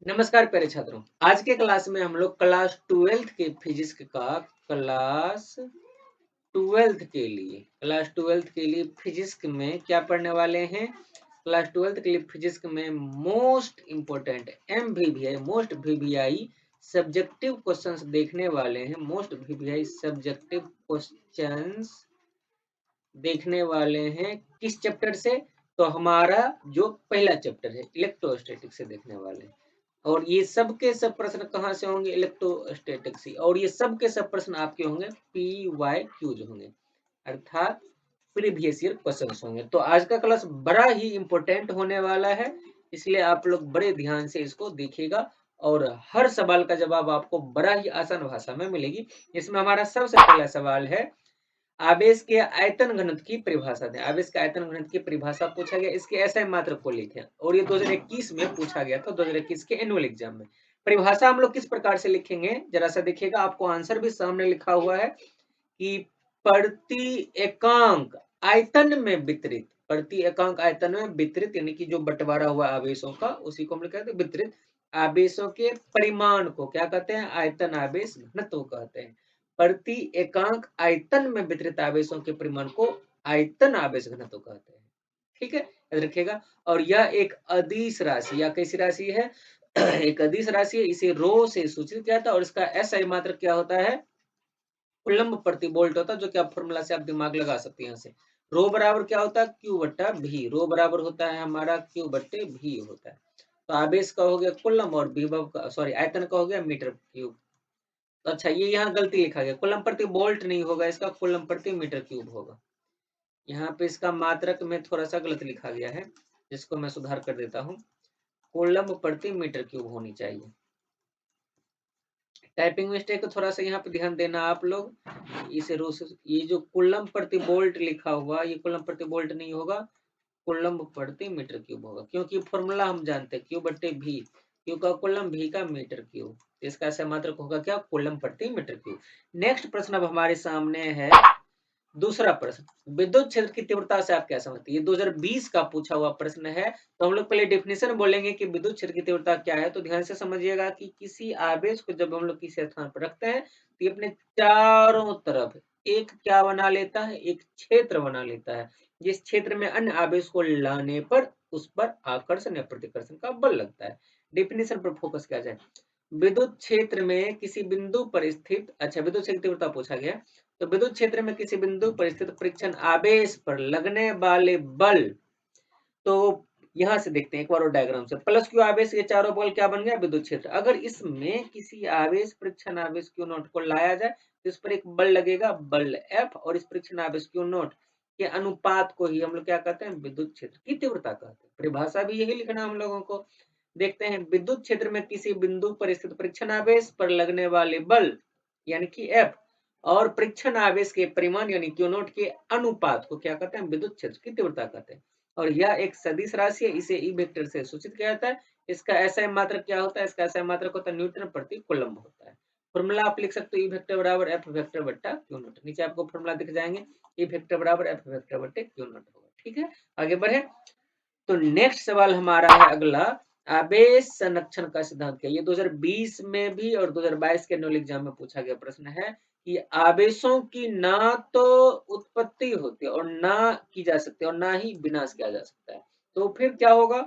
नमस्कार प्यारे छात्रों। आज के क्लास में हम लोग क्लास 12th के फिजिक्स का क्लास 12th के लिए फिजिक्स में क्या पढ़ने वाले हैं। क्लास 12th के लिए फिजिक्स में most important MVVI most VVI subjective questions देखने वाले हैं। मोस्ट VVI सब्जेक्टिव क्वेश्चंस देखने वाले हैं किस चैप्टर से? तो हमारा जो पहला चैप्टर है इलेक्ट्रोस्टैटिक से देखने वाले हैं। और ये सब के सब प्रश्न कहाँ से होंगे? इलेक्ट्रोस्टैटिक से। और ये सब के सब प्रश्न आपके होंगे PYQs होंगे, अर्थात प्रीवियस ईयर क्वेश्चन होंगे। तो आज का क्लास बड़ा ही इंपॉर्टेंट होने वाला है, इसलिए आप लोग बड़े ध्यान से इसको देखिएगा और हर सवाल का जवाब आपको बड़ा ही आसान भाषा में मिलेगी। इसमें हमारा सबसे पहला सवाल है, आवेश के आयतन घनत्व की परिभाषा दें। आवेश के आयतन घनत्व की परिभाषा पूछा गया, इसके SI मात्रक को लिखें। और ये 2021 में पूछा गया था, 2021 के एनुअल एग्जाम में। परिभाषा हम लोग किस प्रकार से लिखेंगे जरा सा देखिएगा, आपको आंसर भी सामने लिखा हुआ है कि प्रति एकांक आयतन में वितरित, प्रति एकांक आयतन में वितरित यानी कि जो बंटवारा हुआ आवेशों का, उसी को हम लोग कहते हैं वितरित आवेशों के परिमाण को क्या कहते हैं? आयतन आवेश घनत्व कहते हैं। प्रति एकांक आयतन में वितरित आवेशों के परिमाण को आयतन आवेश घनत्व कहते हैं। ठीक है, याद रखिएगा। और यह एक अदिश राशि या कैसी राशि है? एक अदिश राशि है। इसे रो से सूचित किया था और इसका SI मात्रक क्या होता है? कूलम्ब प्रति वोल्ट होता है, जो कि आप फॉर्मूला से आप दिमाग लगा सकते हैं। यहाँ से रो बराबर क्या होता है? Q बट्टा V। रो बराबर होता है हमारा Q बट्टे V होता है। तो आवेश का हो गया कूलम्ब और विभव का आयतन का हो गया मीटर क्यूब। तो अच्छा, ये यहाँ गलती लिखा गया, कूलम्ब प्रति वोल्ट नहीं होगा, इसका कूलम्ब प्रति मीटर क्यूब होगा। यहाँ पे इसका मात्रक में थोड़ा सा गलत लिखा गया है, जिसको मैं सुधार कर देता हूँ। कूलम्ब प्रति मीटर क्यूब होनी चाहिए। टाइपिंग मिस्टेक को थोड़ा सा यहाँ पे ध्यान देना आप लोग। इसे ये जो कूलम्ब प्रति वोल्ट लिखा हुआ, ये कूलम्ब प्रति वोल्ट नहीं होगा, कूलम्ब प्रति मीटर क्यूब होगा, क्योंकि फॉर्मूला हम जानते हैं Q बट्टे V। Q का कूलम्ब, V का मीटर क्यूब। इसका ऐसा मात्रक होगा क्या? कूलम्ब प्रति मीटर क्यूब। नेक्स्ट प्रश्न अब हमारे सामने है दूसरा प्रश्न, विद्युत क्षेत्र की तीव्रता से आप क्या समझते हैं? ये 2020 का पूछा हुआ प्रश्न है। तो हम लोग पहले डेफिनेशन बोलेंगे कि विद्युत क्षेत्र की तीव्रता क्या है। तो ध्यान से समझिएगा कि किसी आवेश को जब हम लोग किसी स्थान पर रखते हैं तो ये अपने चारों तरफ एक क्या बना लेता है? एक क्षेत्र बना लेता है, जिस क्षेत्र में अन्य आवेश को लाने पर उस पर आकर्षण या प्रतिकर्षण का बल लगता है। डेफिनेशन पर फोकस किया जाए। विद्युत क्षेत्र में किसी बिंदु पर स्थित, अच्छा विद्युत क्षेत्र की तीव्रता पूछा गया, तो विद्युत क्षेत्र में किसी बिंदु पर स्थित परीक्षण आवेश पर लगने वाले बल, तो यहां से देखते हैं एक बार और डायग्राम से। प्लस क्यू आवेश, ये चारों बल क्या बन गया? विद्युत क्षेत्र। अगर इसमें किसी आवेश परीक्षण आवेश क्यू नॉट को लाया जाए तो इस पर एक बल लगेगा, बल F, और इस परीक्षण आवेश क्यू नॉट के अनुपात को ही हम लोग क्या कहते हैं? विद्युत क्षेत्र की तीव्रता कहते हैं। परिभाषा भी यही लिखना हम लोगों को। देखते हैं, विद्युत क्षेत्र में किसी बिंदु पर स्थित परीक्षण आवेश पर लगने वाले बल यानी कि F और परीक्षण आवेश के परिमाण यानी क्यू नॉट के अनुपात को क्या कहते हैं? विद्युत क्षेत्र की तीव्रता कहते हैं। और यह एक सदिश राशि है, इसे ई वेक्टर से सूचित किया जाता है। इसका SI मात्रक क्या होता है? इसका SI मात्रक होता है न्यूटन प्रति कूलम्ब होता है। फॉर्मूला आप लिख सकते हो, ई वेक्टर बराबर F वेक्टर बट्टा क्यू नॉट। नीचे आपको फॉर्मूला दिख जाएंगे, ई वेक्टर बराबर F वेक्टर बट्टे क्यू नॉट होगा। ठीक है, आगे बढ़े। तो नेक्स्ट सवाल हमारा है अगला, आवेश संरक्षण का सिद्धांत क्या है? ये 2020 में भी और 2022 के एनुअल एग्जाम में पूछा गया प्रश्न है कि आवेशों की ना तो उत्पत्ति होती है और ना की जा सकती है और ना ही विनाश किया जा सकता है, तो फिर क्या होगा?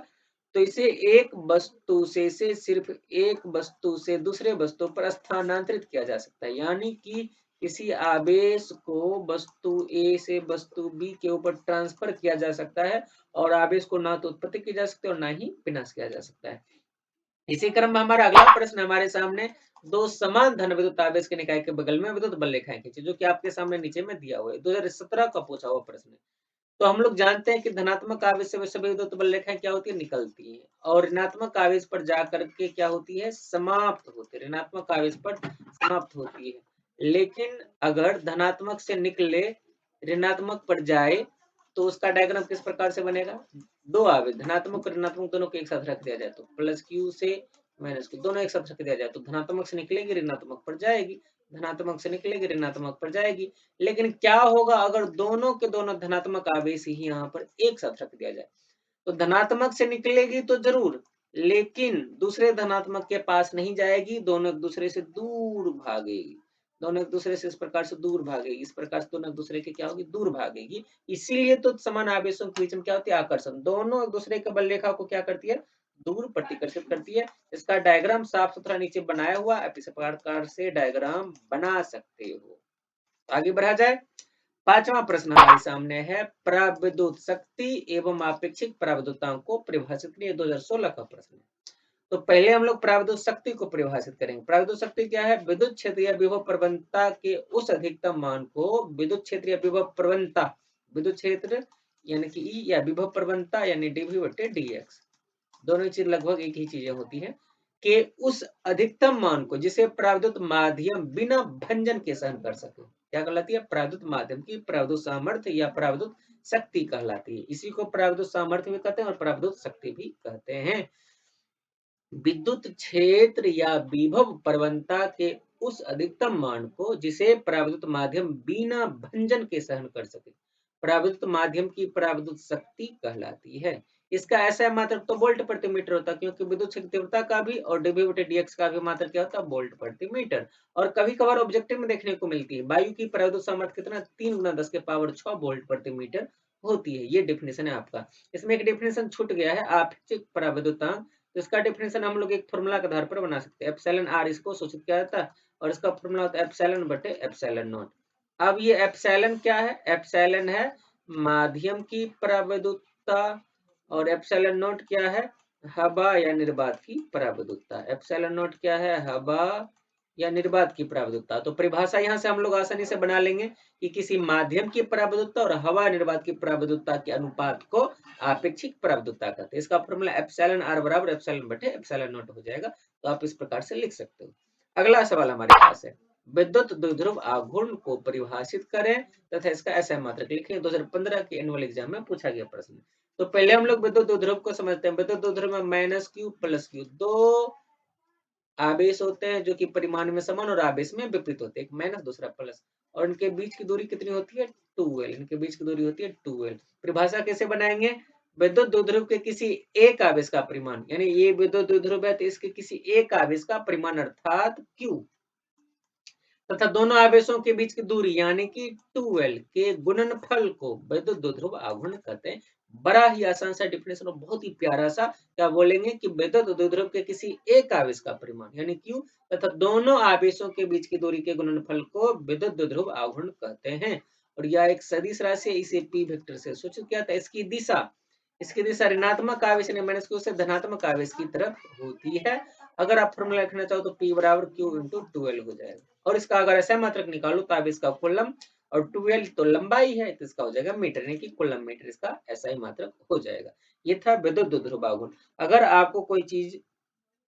तो इसे एक वस्तु से, इसे सिर्फ एक वस्तु से दूसरे वस्तु पर स्थानांतरित किया जा सकता है। यानी कि किसी आवेश को वस्तु A से वस्तु B के ऊपर ट्रांसफर किया जा सकता है और आवेश को ना तो उत्पत्ति की जा सकती है और ना ही विनाश किया जा सकता है। इसी क्रम में हमारा अगला प्रश्न हमारे सामने, दो समान धन विद्युत आवेश के निकाय के बगल में विद्युत बल रेखाएं खींचे, जो कि आपके सामने नीचे में दिया हुआ है। 2017 का पूछा हुआ प्रश्न है। तो हम लोग जानते हैं कि धनात्मक आवेश से सभी विद्युत बल रेखाएं क्या होती है? निकलती है, और ऋणात्मक आवेश पर जाकर के क्या होती है? समाप्त होती है। ऋणात्मक आवेश पर समाप्त होती है। लेकिन अगर धनात्मक से निकले ऋणात्मक पर जाए तो उसका डायग्राम किस प्रकार से बनेगा? दो आवेश धनात्मक और ऋणात्मक दोनों को एक साथ रख दिया जाए तो प्लस क्यू से माइनस क्यू दोनों एक साथ रख दिया जाए तो धनात्मक से निकलेगी ऋणात्मक पर जाएगी, धनात्मक से निकलेगी ऋणात्मक पर जाएगी। लेकिन क्या होगा अगर दोनों के दोनों धनात्मक आवेश ही यहाँ पर एक साथ रख दिया जाए? तो धनात्मक से निकलेगी तो जरूर लेकिन दूसरे धनात्मक के पास नहीं जाएगी, दोनों एक दूसरे से दूर भागेगी। दोनों एक दूसरे से इस प्रकार से दूर भागेगी, इस प्रकार से दोनों एक दूसरे के क्या होगी, दूर भागेगी। इसीलिए तो समान आवेशों के बीच में क्या होती है, आकर्षण। दोनों एक दूसरे के बल रेखा को क्या करती है, दूर प्रतिकर्षित करती है। इसका डायग्राम साफ सुथरा नीचे बनाया हुआ, आप इस प्रकार से डायग्राम बना सकते हो। आगे बढ़ा जाए। पांचवा प्रश्न हमारे सामने है, प्राविद्युत शक्ति एवं आपेक्षिक प्राविद्युतांक को परिभाषित करिए। 2016 का प्रश्न है। तो पहले हम लोग प्राविद्युत शक्ति को परिभाषित करेंगे। प्राविद्युत शक्ति क्या है, विद्युत क्षेत्र या विभव प्रवणता के उस अधिकतम मान को विद्युत क्षेत्र या विभव प्रवणता, विद्युत क्षेत्र यानी कि ई या विभव प्रवणता यानी डीवी बटे डीएक्स, दोनों चीज लगभग एक ही चीजें होती है, कि उस अधिकतम मान को जिसे प्राविद्युत माध्यम बिना भंजन के सहन कर सके, क्या कहलाती है, प्राविद्युत माध्यम की प्राविद्युत सामर्थ्य या प्राविद्युत शक्ति कहलाती है। इसी को प्राविद्युत सामर्थ्य भी कहते हैं और प्राविद्युत शक्ति भी कहते हैं। विद्युत क्षेत्र या विभव प्रवणता के उस अधिकतम मान को जिसे प्राविद्युत माध्यम बिना भंजन के सहन कर सके, प्राविद्युत माध्यम की प्राविद्युत शक्ति कहलाती है। इसका ऐसा मात्रक तो वोल्ट प्रति मीटर होता है, क्योंकि विद्युत क्षेत्र तीव्रता का भी और dV/dx का भी मात्रक क्या होता है, वोल्ट प्रति मीटर। और कभी कभार ऑब्जेक्टिव में देखने को मिलती है, वायु की प्राविद्युत सामर्थ्य कितना, 3 × 10⁻6 वोल्ट प्रति मीटर होती है। ये डेफिनेशन है आपका। इसमें एक डेफिनेशन छूट गया है, आपेक्षिक प्राविद्युतांक। तो इसका डेफिनेशन हम लोग एक फॉर्मूला के आधार पर बना सकते हैं। एप्सिलॉन आर इसको सूचित किया जाता है और इसका फॉर्मूला होता है एप्सिलॉन बटे एप्सिलॉन नॉट। अब ये एप्सिलॉन क्या है, एप्सिलॉन है माध्यम की प्राविद्युतता और एप्सिलॉन नॉट क्या है, हवा या निर्वात की प्राविद्युतता। एप्सिलॉन नॉट क्या है, हवा या निर्वात की प्राविद्युतता। तो परिभाषा यहाँ से हम लोग आसानी से बना लेंगे कि किसी माध्यम की प्राविद्युतता और हवा निर्वात की प्राविद्युतता के अनुपात को आपेक्षिक प्राविद्युतता कहते हैं। इसका फॉर्मूला एप्सिलॉन आर बराबर एप्सिलॉन बटे एप्सिलॉन नॉट हो जाएगा। तो आप इस प्रकार से लिख सकते हो। अगला सवाल हमारे पास है, विद्युत द्विध्रुव आघूर्ण को परिभाषित करें तथा इसका ऐसा मात्रक लिखें। 2015 के एनुअल एग्जाम में पूछा गया प्रश्न। तो पहले हम लोग विद्युत द्विध्रुव को समझते हैं। विद्युत द्विध्रुव में माइनस क्यू प्लस क्यू, दो आवेश होते हैं जो कि परिमाण में समान और आवेश में विपरीत होते हैं, एक माइनस दूसरा प्लस, और इनके बीच की दूरी कितनी होती है, 2L। इनके बीच की दूरी होती है 2L। परिभाषा कैसे बनाएंगे, विद्युत द्विध्रुव के किसी एक आवेश का परिमाण, यानी ये विद्युत द्विध्रुव है तो इसके किसी एक आवेश का परिमाण अर्थात Q तथा दोनों आवेशों के बीच की दूरी यानी कि 2L के गुणनफल को विद्युत द्विध्रुव आघूर्ण कहते हैं। बड़ा ही आसान सा डिफिनेशन और बहुत ही प्यारा सा, क्या बोलेंगे कि विद्युत द्विध्रुव के किसी एक आवेश का परिमाण यानी Q तथा दोनों आवेशों के बीच की दूरी के गुणनफल को विद्युत द्विध्रुव आघूर्ण कहते हैं। और यह एक सदिश राशि है, इसे P वेक्टर से सूचित किया था। इसकी दिशा ऋणात्मक आवेश यानी माइनस Q से धनात्मक आवेश की तरफ होती है। अगर आप फॉर्मूला लिखना चाहो तो P बराबर Q × 2L हो जाएगा। और इसका अगर ऐसा मात्रक निकालो तो आवेश का कूलम, और 2L तो लंबाई है तो इसका हो जाएगा मीटर, यानी कि कूलम मीटर इसका ऐसा ही मात्रक हो जाएगा। ये था विद्युत द्विध्रुव आघूर्ण। अगर आपको कोई चीज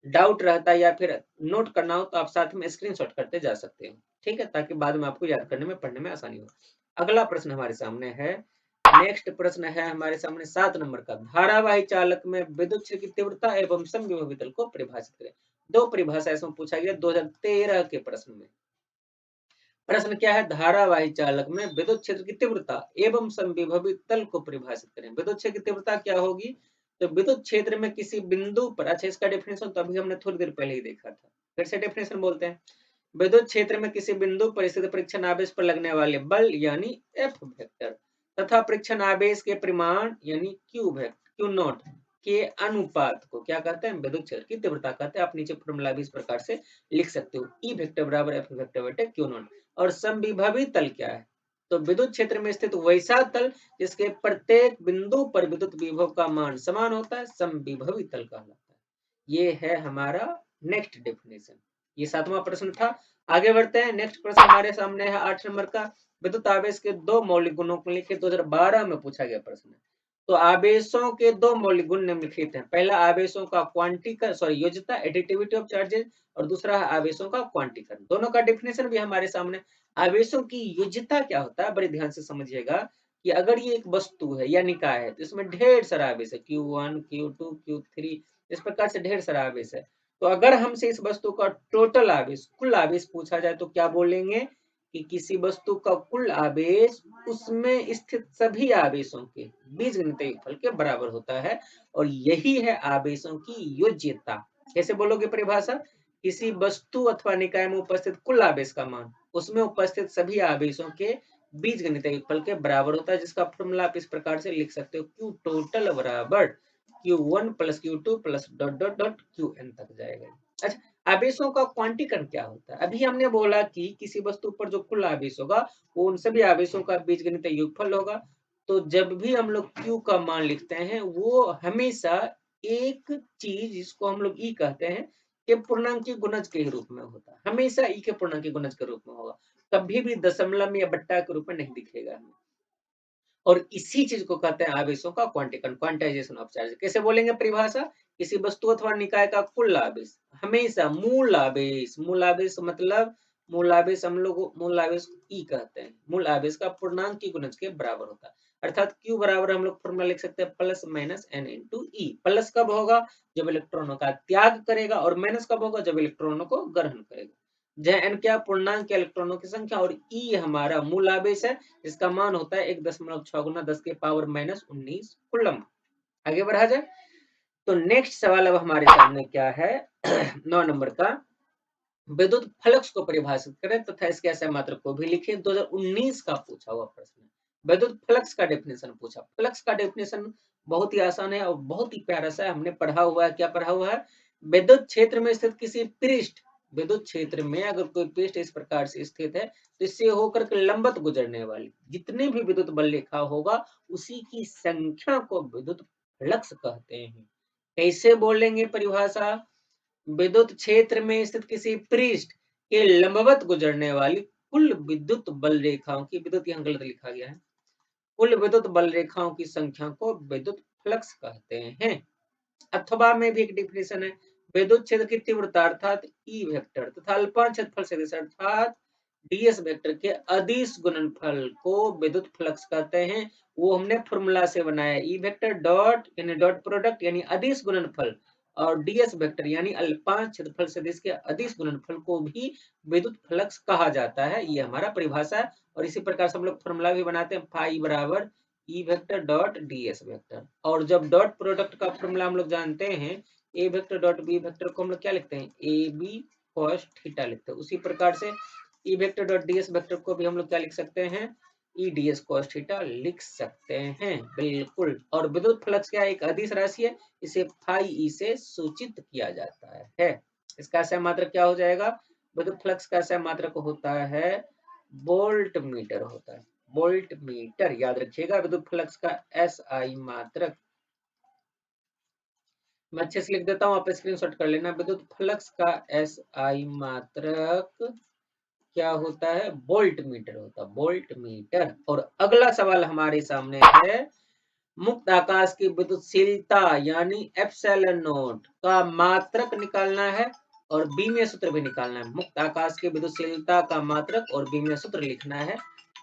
डाउट रहता है या फिर नोट करना हो तो आप साथ में स्क्रीनशॉट करते जा सकते हो, ठीक है, ताकि बाद में आपको याद करने में पढ़ने में आसानी हो। अगला प्रश्न हमारे सामने है, नेक्स्ट प्रश्न है हमारे सामने 7 नंबर का, धारावाही चालक में विद्युत क्षेत्र की तीव्रता एवं समविभवी तल को परिभाषित करें। दो परिभाषा इसमें पूछा गया 2013 के प्रश्न में। प्रश्न क्या है, धारावाही चालक में विद्युत क्षेत्र की तीव्रता एवं समविभवी तल को परिभाषित करें। विद्युत क्षेत्र की तीव्रता क्या होगी, तो विद्युत क्षेत्र में किसी बिंदु पर, अच्छा इसका डेफिनेशन तो अभी हमने थोड़ी देर पहले ही देखा था, फिर से डेफिनेशन बोलते हैं। विद्युत क्षेत्र में किसी बिंदु पर स्थित परीक्षण आवेश पर लगने वाले बल यानी F वेक्टर तथा परीक्षण आवेश के परिमाण यानी Q नॉट के अनुपात को क्या कहते हैं, विद्युत क्षेत्र की तीव्रता कहते हैं। आप नीचे फॉर्मूला भी इस प्रकार से लिख सकते हो, E वेक्टर बराबर F वेक्टर बटे Q नॉट। और समविभवी तल क्या है, तो विद्युत क्षेत्र में स्थित वैसा तल जिसके प्रत्येक बिंदु पर विद्युत विभव का मान समान होता है, समविभवी तल कहलाता है। ये है हमारा नेक्स्ट डेफिनेशन। ये 7वां प्रश्न था। आगे बढ़ते हैं, नेक्स्ट प्रश्न हमारे सामने है 8 नंबर का, विद्युत आवेश के दो मौलिक गुणों को लिखे। 2012 में पूछा गया प्रश्न है। तो आवेशों के दो मौलिक गुण निम्नलिखित हैं। पहला आवेशों का योज्यता, एडिटिविटी ऑफ चार्जेस, और दूसरा है आवेशों का क्वांटीकरण। दोनों का डेफिनेशन भी हमारे सामने। आवेशों की योज्यता क्या होता है, बड़े ध्यान से समझिएगा कि अगर ये एक वस्तु है या निकाय है तो इसमें ढेर सारा आवेश है, Q1 Q2 Q3, इस प्रकार से ढेर सारा आवेश है। तो अगर हमसे इस वस्तु का टोटल आवेश, कुल आवेश पूछा जाए तो क्या बोलेंगे कि किसी वस्तु का कुल आवेश उसमें स्थित सभी आवेशों के बीजगणितीय योगफल के बराबर होता है और यही है आवेशों की योज्यता। कैसे बोलोगे परिभाषा? किसी वस्तु अथवा निकाय में उपस्थित कुल आवेश का मान उसमें उपस्थित सभी आवेशों के बीजगणितीय योगफल के बराबर होता है, जिसका फॉर्मूला आप इस प्रकार से लिख सकते हो, Q टोटल बराबर Q1 plus Q2 plus dot dot dot Qn तक जाएगा। अच्छा, आवेशों का क्वांटीकरण क्या होता है? अभी हमने बोला कि किसी वस्तु पर जो कुल आवेश होगा वो उन सभी आवेशों का बीजगणितीय योगफल होगा। तो जब भी हम लोग Q का मान लिखते हैं वो हमेशा एक चीज जिसको हम लोग E कहते हैं के पूर्णांकीय गुणज के रूप में होता है, हमेशा E के पूर्णांकीय गुणज के रूप में होगा, कभी भी दशमलव या बट्टा के रूप में नहीं दिखेगा। और इसी चीज को कहते हैं आवेशों का क्वांटीकरण, क्वांटाइजेशन ऑफ चार्ज। कैसे बोलेंगे परिभाषा? किसी वस्तु अथवा निकाय का कुल आवेश हमेशा मूल आवेश मतलब मूल आवेश हम लोग मूल आवेश ई कहते हैं, मूल आवेश का पूर्णांक गुणज के बराबर होता है। अर्थात Q बराबर हम लोग फॉर्मूला लिख सकते हैं प्लस माइनस n इंटू ई। प्लस कब होगा? जब इलेक्ट्रॉनों का त्याग करेगा, और माइनस कब होगा? जब इलेक्ट्रॉनों को ग्रहण करेगा। जहाँ n क्या पूर्णांक इलेक्ट्रॉनों की संख्या और ई हमारा मूल आवेश है, इसका मान होता है 1.6 गुना 10 के पावर माइनस 19 कूलम। आगे बढ़ा जाए तो नेक्स्ट सवाल अब हमारे सामने क्या है 9 नंबर का, विद्युत फ्लक्स को परिभाषित करें तथा इसके असम मात्र को भी लिखें। 2019 का पूछा हुआ प्रश्न, विद्युत फ्लक्स का डेफिनेशन पूछा। फ्लक्स का डेफिनेशन बहुत ही आसान है और बहुत ही प्यारा सा है, हमने पढ़ा हुआ है। क्या पढ़ा हुआ है? विद्युत क्षेत्र में स्थित किसी पृष्ठ, विद्युत क्षेत्र में अगर कोई पृष्ठ इस प्रकार से स्थित है तो इससे होकर के लंबत गुजरने वाली जितने भी विद्युत बल रेखा होगा उसी की संख्या को विद्युत फ्लक्स कहते हैं। कैसे बोलेंगे परिभाषा? विद्युत क्षेत्र में स्थित किसी पृष्ठ के लंबवत गुजरने वाली कुल विद्युत बल रेखाओं की, विद्युत यहाँ गलत लिखा गया है, कुल विद्युत बल रेखाओं की संख्या को विद्युत फ्लक्स कहते हैं। अथवा में भी एक डिफिनेशन है, विद्युत क्षेत्र की तीव्रता अर्थात ई वेक्टर तथा अल्पा क्षेत्रफल सदिश अर्थात डीएस वेक्टर के अदिश गुणनफल को विद्युत फ्लक्स कहते हैं। वो हमने फॉर्मूला से बनाया, ई वेक्टर डॉट यानी डॉट प्रोडक्ट यानी अदिश गुणनफल और डीएस वेक्टर यानी अल्पांश क्षेत्रफल सदिश के अदिश गुणनफल को भी विद्युत फ्लक्स कहा जाता है। ये हमारा परिभाषा है और इसी प्रकार से हम लोग फॉर्मूला भी बनाते हैं, फाई बराबर E vector dot DS vector. और जब डॉट प्रोडक्ट का फॉर्मूला हम लोग जानते हैं, ए वेक्टर डॉट बी वेक्टर को हम लोग क्या लिखते हैं? ए बी कॉस थीटा लिखते हैं। उसी प्रकार से E vector dot DS vector को भी हम लोग क्या लिख सकते हैं? ई डीएस कॉस थीटा लिख सकते हैं, बिल्कुल। और विद्युत फ्लक्स क्या एक अदिश राशि है, इसे फाई ई से सूचित किया जाता है। इसका सह मात्रक क्या हो जाएगा? विद्युत फ्लक्स का सह मात्रक होता है वोल्ट मीटर होता है, वोल्ट मीटर याद रखिएगा। विद्युत फ्लक्स का एस आई मात्रक मैं अच्छे से लिख देता हूँ, आप स्क्रीनशॉट कर लेना। विद्युत फ्लक्स का एस आई मात्रक क्या होता है? वोल्ट मीटर होता है, वोल्ट मीटर। और अगला सवाल हमारे सामने है, मुक्त आकाश की विद्युतशीलता यानी एप्सिलॉन नॉट का मात्रक निकालना है और बीमीय सूत्र भी निकालना है। मुक्त आकाश की विद्युतशीलता का मात्रक और बीमीय सूत्र लिखना है,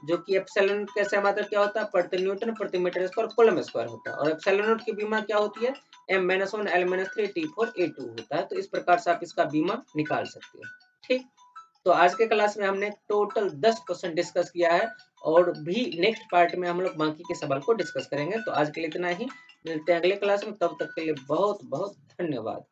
जो कि एप्सिलॉन नॉट का मात्रक क्या होता है? प्रति न्यूटन प्रति मीटर स्क्वायर कूलम स्क्वायर होता है। और एप्सिलॉन नॉट की बीमा क्या होती है? m-1 l-3 t4 a2 होता है। तो इस प्रकार से आप इसका बीमा निकाल सकते हो। ठीक, तो आज के क्लास में हमने टोटल 10 क्वेश्चन डिस्कस किया है और भी नेक्स्ट पार्ट में हम लोग बाकी के सवाल को डिस्कस करेंगे। तो आज के लिए इतना ही, मिलते हैं अगले क्लास में, तब तक के लिए बहुत बहुत धन्यवाद।